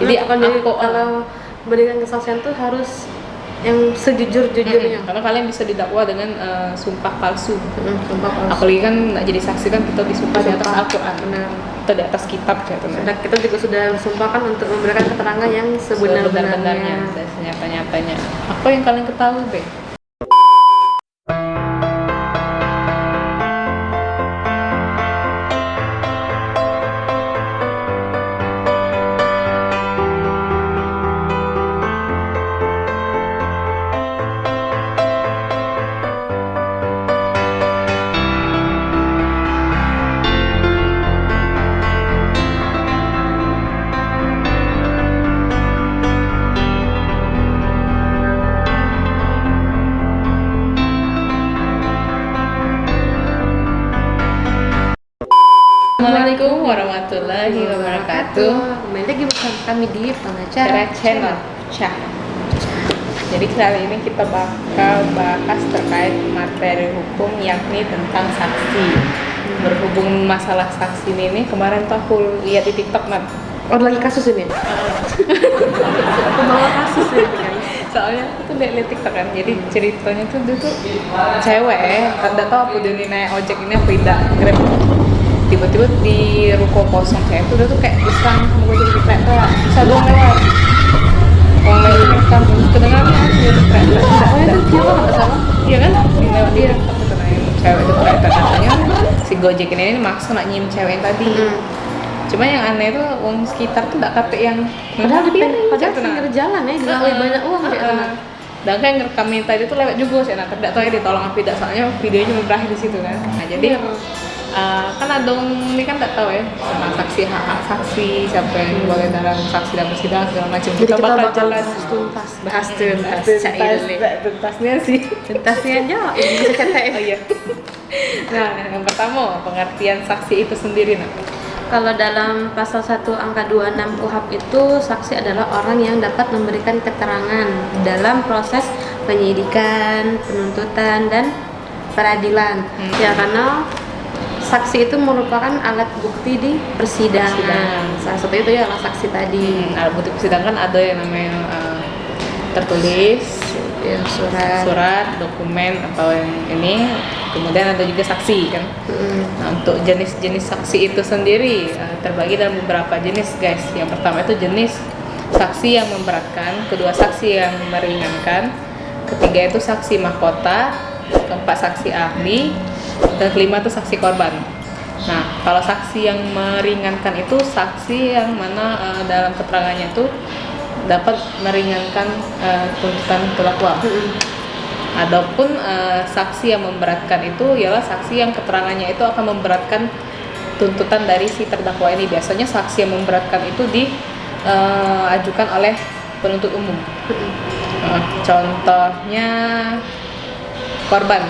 Jadi kalau berikan kesaksian tuh harus yang sejujur-jujurnya. Karena kalian bisa didakwa dengan sumpah palsu. Sumpah palsu. Apalagi kan nggak jadi saksi kan kita disumpah di atas Al-Quran, atau di atas kitab gitu. Dan kita juga sudah bersumpahkan untuk memberikan keterangan yang sebenar-benarnya dan senyata-nyatanya. Apa yang kalian ketahui, Be? Assalamualaikum warahmatullahi wabarakatuh. Kembali lagi bersama kami di Pengacara Channel. Jadi kali ini kita bakal bahas terkait materi hukum yakni tentang saksi. Berhubung masalah saksi ini kemarin tuh aku lihat di TikTok, Nat. Oh, lagi kasus ini? Aku bawa kasus ini, guys. Soalnya aku tuh lihat TikTok kan, jadi ceritanya tuh dia tuh cewek, nggak tahu apa dia naik ojek ini apa tidak, Grab. Tiba-tiba di ruko kosong saya tuh dia tuh kayak diserang sama gue jadi teriak, bisa dong lewat. Orang lewat rekam, kedengarannya dia tuh teriak. Oh, itu dia nggak salah? Iya kan? Lewat dia, katanya cewek itu teriak, katanya si Gojek ini maksa nak nyium cewek yang tadi. Cuma yang aneh tuh orang sekitar tuh nggak kata yang padahal pinggir jalan ya, dilalui banyak uang dan kan yang ngerekamnya tadi tuh lewat juga sih, nah tidak tahu ya ditolong apa tidak, soalnya videonya cuma berakhir di situ kan. Nah jadi kan adong ini kan tidak tahu ya tentang saksi, hak saksi, siapa yang boleh dalam saksi dalam persidangan segala macam. Jadi kita bakal jelas bahas tuntasnya sih, tuntasnya aja ini bisa cetek. Oh iya. Nah yang pertama, pengertian saksi itu sendiri, nah. Kalau dalam pasal 1 angka 26 KUHP itu saksi adalah orang yang dapat memberikan keterangan dalam proses penyidikan, penuntutan, dan peradilan. Ya, karena saksi itu merupakan alat bukti di persidangan. Salah satu itu ya saksi tadi. Alat bukti persidangan ada yang namanya tertulis, ya, surat, dokumen atau yang ini. Kemudian ada juga saksi kan. Nah, untuk jenis-jenis saksi itu sendiri terbagi dalam beberapa jenis, guys. Yang pertama itu jenis saksi yang memberatkan, kedua saksi yang meringankan, ketiga itu saksi mahkota, keempat saksi ahli, dan kelima itu saksi korban. Nah, kalau saksi yang meringankan itu saksi yang mana dalam keterangannya itu dapat meringankan tuntutan terdakwa. Adapun saksi yang memberatkan itu ialah saksi yang keterangannya itu akan memberatkan tuntutan dari si terdakwa ini. Biasanya saksi yang memberatkan itu diajukan oleh penuntut umum. Contohnya korban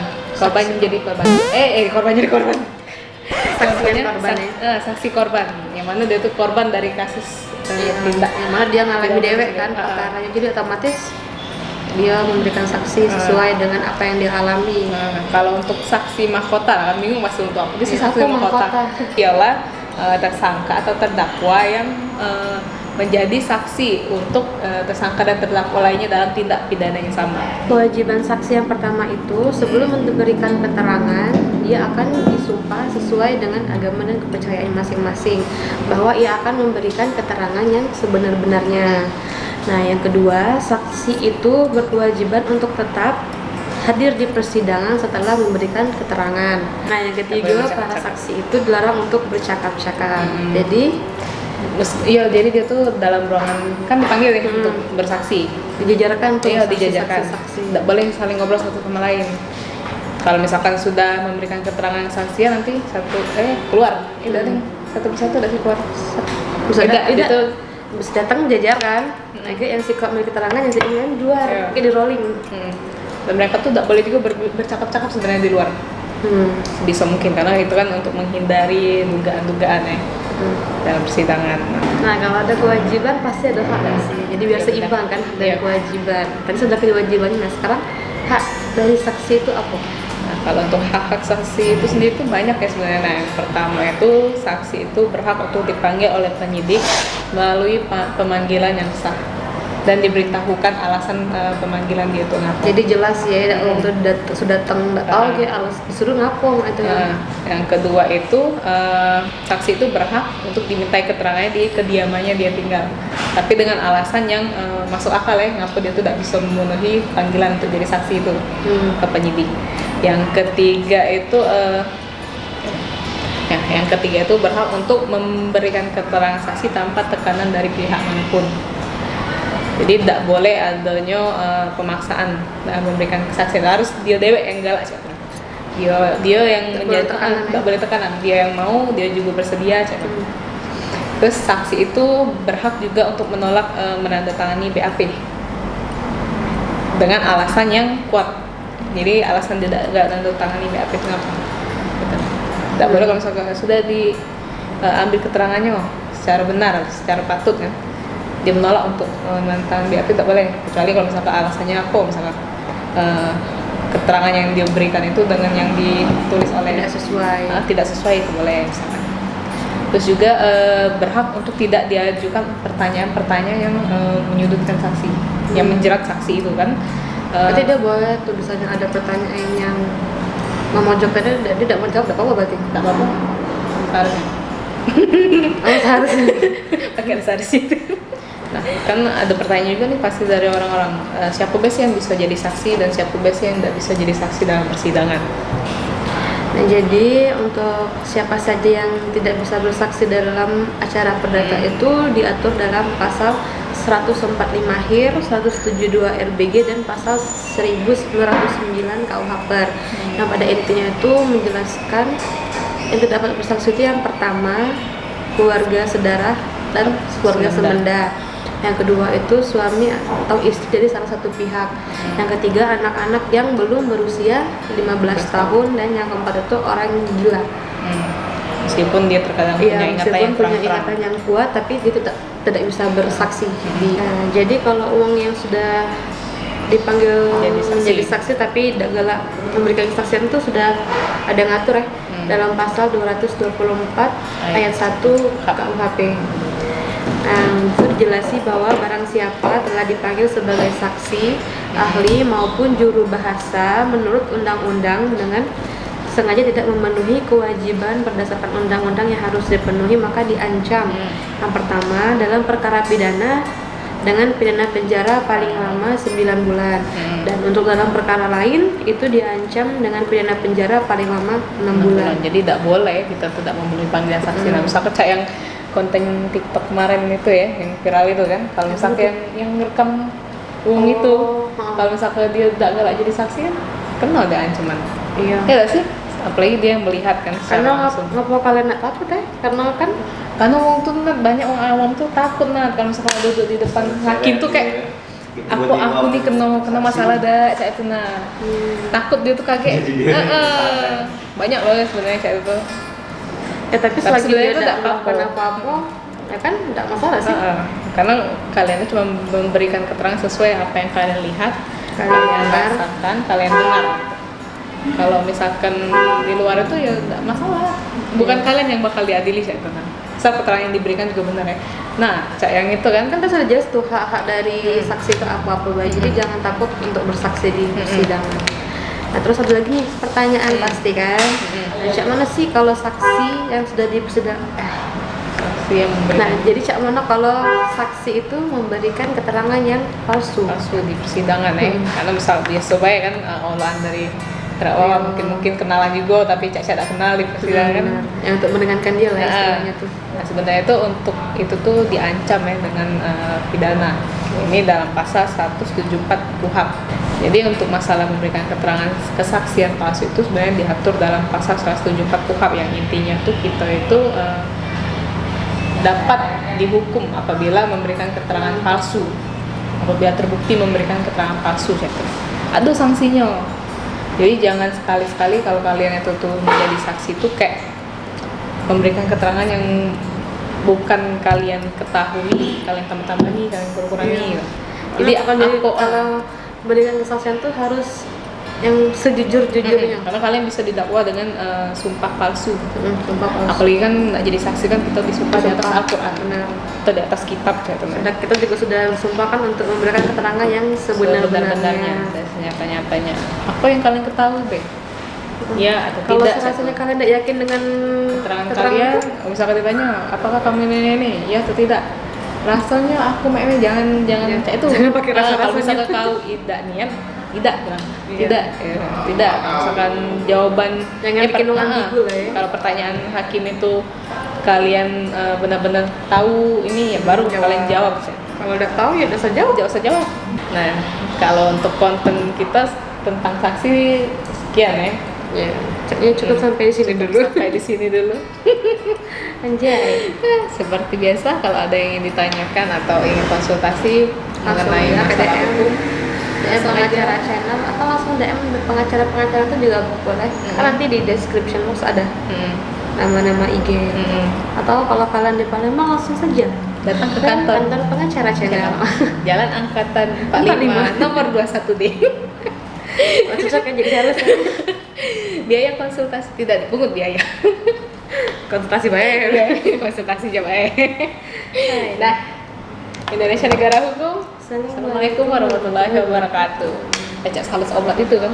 jadi korban. Korban jadi korban. Saksi korban, yang mana dia tuh korban dari kasus tindak, yang mana dia ngalami dewek kan perkaranya, jadi otomatis dia memberikan saksi sesuai dengan apa yang dia alami. Kalau untuk saksi mahkota, kan bingung masih untuk apa? Jadi saksi mahkota ialah tersangka atau terdakwa yang menjadi saksi untuk tersangka dan terdakwa lainnya dalam tindak pidana yang sama. Kewajiban saksi yang pertama itu sebelum memberikan keterangan, dia akan disumpah sesuai dengan agama dan kepercayaan masing-masing bahwa ia akan memberikan keterangan yang sebenar-benarnya. Nah, yang kedua, saksi itu berkewajiban untuk tetap hadir di persidangan setelah memberikan keterangan. Nah, yang ketiga, para saksi itu dilarang untuk bercakap-cakap. Jadi dia tuh dalam ruangan kan dipanggil ya untuk bersaksi. Dijajarkan tuh. Iya, dijajarkan. Tidak boleh saling ngobrol satu sama lain. Kalau misalkan sudah memberikan keterangan saksian, nanti keluar. Satu persatu udah keluar. Itu bisa datang jajar kan. Yang si memberi keterangan, yang si ini di luar, kayak di rolling. Dan mereka tuh tidak boleh juga bercakap-cakap sebenarnya di luar. Bisa mungkin karena itu kan untuk menghindari dugaan-dugaan ya dalam persidangan. Nah, kalau ada kewajiban pasti ada hak sih. Jadi biar seimbang kan dari kewajiban. Tadi sudah kewajibannya. Nah, sekarang hak dari saksi itu apa? Nah, Kalau untuk hak-hak saksi itu sendiri itu banyak ya sebenarnya. Nah, yang pertama itu saksi itu berhak untuk dipanggil oleh penyidik melalui pemanggilan yang sah dan diberitahukan alasan pemanggilan dia itu ngapa. Jadi jelas ya, waktu sudah datang tahu dia disuruh ngapung itu ya. Yang kedua itu saksi itu berhak untuk dimintai keterangannya di kediamannya dia tinggal, tapi dengan alasan yang masuk akal ya, ngapa dia tuh tidak bisa memenuhi panggilan untuk jadi saksi itu ke penyidik. Yang ketiga itu berhak untuk memberikan keterangan saksi tanpa tekanan dari pihak manapun. Jadi tidak boleh adanya pemaksaan dalam memberikan kesaksian, harus dia dewek yang galak cak. Dia yang menjadi tidak boleh tekanan, dia yang mau, dia juga bersedia cak. Terus saksi itu berhak juga untuk menolak menandatangani BAP dengan alasan yang kuat. Jadi alasan dia tidak menandatangani BAP itu kenapa? Tidak boleh kalau misalkan sudah diambil keterangannya secara benar, secara patut kan, dia menolak untuk menandatangani BAP tidak boleh, kecuali kalau misalkan alasannya apa, misalkan keterangan yang dia berikan itu dengan yang ditulis oleh tidak sesuai itu boleh misalkan. Terus juga berhak untuk tidak diajukan pertanyaan-pertanyaan yang menyudutkan saksi, yang menjerat saksi itu kan. Berarti dia boleh tulisannya ada pertanyaan yang memojokkannya, dia tidak menjawab, tidak apa-apa berarti? Tidak apa-apa, harusnya. Harusnya. Pakai harus itu. Nah, kan ada pertanyaan juga nih pasti dari orang-orang, siapa biasanya yang bisa jadi saksi dan siapa biasanya yang tidak bisa jadi saksi dalam persidangan. Nah, jadi untuk siapa saja yang tidak bisa bersaksi dalam acara perdata itu diatur dalam pasal 145 HIR, 172 RBG dan pasal 1909 KUH Per. Nah, pada intinya itu menjelaskan yang tidak dapat bersaksi itu yang pertama keluarga sedarah dan keluarga semenda. Yang kedua itu suami atau istri dari salah satu pihak. Yang ketiga anak-anak yang belum berusia 15 tahun, dan yang keempat itu orang gila. Meskipun dia terkadang punya ingatan yang kuat, tapi dia tidak bisa bersaksi. Nah, jadi kalau uang yang sudah dipanggil menjadi saksi tapi tidak galak memberikan kesaksian itu sudah ada ngatur ya dalam pasal 224 ayat 1 KUHP. Nah, itu dijelasi bahwa barang siapa telah dipanggil sebagai saksi, ahli maupun juru bahasa menurut undang-undang dengan sengaja tidak memenuhi kewajiban berdasarkan undang-undang yang harus dipenuhi, maka diancam. Yang pertama, dalam perkara pidana dengan pidana penjara paling lama 9 bulan. Dan untuk dalam perkara lain itu diancam dengan pidana penjara paling lama 6 bulan. Jadi tidak boleh kita tidak memenuhi panggilan saksi. Nah, misalkan kayak yang konten TikTok kemarin itu ya, yang viral itu kan, kalau misalkan yang ngerekam uang itu, kalau misalkan dia tidak galak jadi saksi kan kena ada ancaman. Iya. Ya nggak sih? Apalagi dia yang melihat kan. Karena ngapa kalian nak takut ya? Karena orang tuh banyak orang awam tuh takut kalau misalkan duduk di depan hakim tuh kayak aku nih kena masalah dah kayak itu takut dia tuh kaget. Banyak loh sebenarnya kayak itu. Tapi selagi dia tidak melakukan apa-apa, ya kan tidak masalah sih. Karena kalian itu cuma memberikan keterangan sesuai apa yang kalian lihat, kalian rasakan, kalian dengar. Kalau misalkan di luar itu ya tidak masalah, bukan kalian yang bakal diadili cak itu kan. Asal keterangan yang diberikan juga benar ya. Nah, cak yang itu kan sudah jelas tuh hak-hak dari saksi itu apa-apa, jadi jangan takut untuk bersaksi di persidangan. Nah, terus ada lagi nih pertanyaan pasti kan, cak mana sih kalau saksi yang sudah di persidangan? Saksi yang memberikan. Nah, jadi cak mana kalau saksi itu memberikan keterangan yang palsu di persidangan ya? Karena misal biasa baik kan olahan dari terdakwa mungkin kenalan juga tapi cak tidak kenal di persidangan yang untuk meringankan dia lah istilahnya tuh. Nah, sebenarnya itu untuk itu tuh diancam ya dengan pidana. Ini dalam pasal 174 KUHP. Jadi untuk masalah memberikan keterangan kesaksian palsu itu sebenarnya diatur dalam pasal 174 KUHP yang intinya tuh kita itu dapat dihukum apabila memberikan keterangan palsu, apabila terbukti memberikan keterangan palsu. Ada sanksinya. Jadi jangan sekali-sekali kalau kalian itu tuh menjadi saksi itu kayak memberikan keterangan yang bukan kalian ketahui, kalian tambah-tambahi, kalian kurang-kurangi. Jadi kalau memberikan kesaksian tuh harus yang sejujur-jujurnya. Karena kalian bisa didakwa dengan sumpah palsu. Sumpah palsu. Apalagi kan nggak jadi saksi kan kita disumpah di atas Sumpah. Al-Quran Benar. atau di atas kitab ya teman. Dan kita juga sudah bersumpahkan untuk memberikan keterangan yang sebenar-benarnya. Dan senyata-nyatanya. Apa yang kalian ketahui, Be? Ya atau Kalau tidak? rasanya kalian tidak yakin dengan Keterangan kalian, itu, misalkan ditanya, apakah kamu ini? Ya atau tidak? Rasanya aku ini jangan Ya, itu. jangan pakai Kalau rasa-rasanya. misalkan kau tidak niat, tidak bilang Iya. tidak. Misalkan jawaban Jangan bikin orang ambigu lah ya. Kalau pertanyaan hakim itu kalian benar-benar tahu ini ya baru Jawab. kalian jawab sih. kalau udah tahu ya udah saja. Jawab saja. Nah, kalau untuk konten kita tentang saksi sekian ya. Ya, cukup sampai di sini dulu. Sampai di sini dulu. Anjay. Seperti biasa kalau ada yang ingin ditanyakan atau ingin konsultasi Langsung mengenai ya, ke masalah DM. hukum, DM langsung pengacara aja. channel atau langsung DM pengacara-pengacara itu juga boleh. Kan nanti di description box ada nama-nama IG. Atau kalau kalian di Palembang langsung saja Datang ke ke kantor kantor pengacara channel. Jalan Angkatan 45 nomor 21D. Susah kan jadi harus Biaya konsultasi tidak dipungut biaya. konsultasi baik. Konsultasi coba Nah, Indonesia negara hukum. Assalamualaikum warahmatullahi wabarakatuh. Baca salus obat itu kan.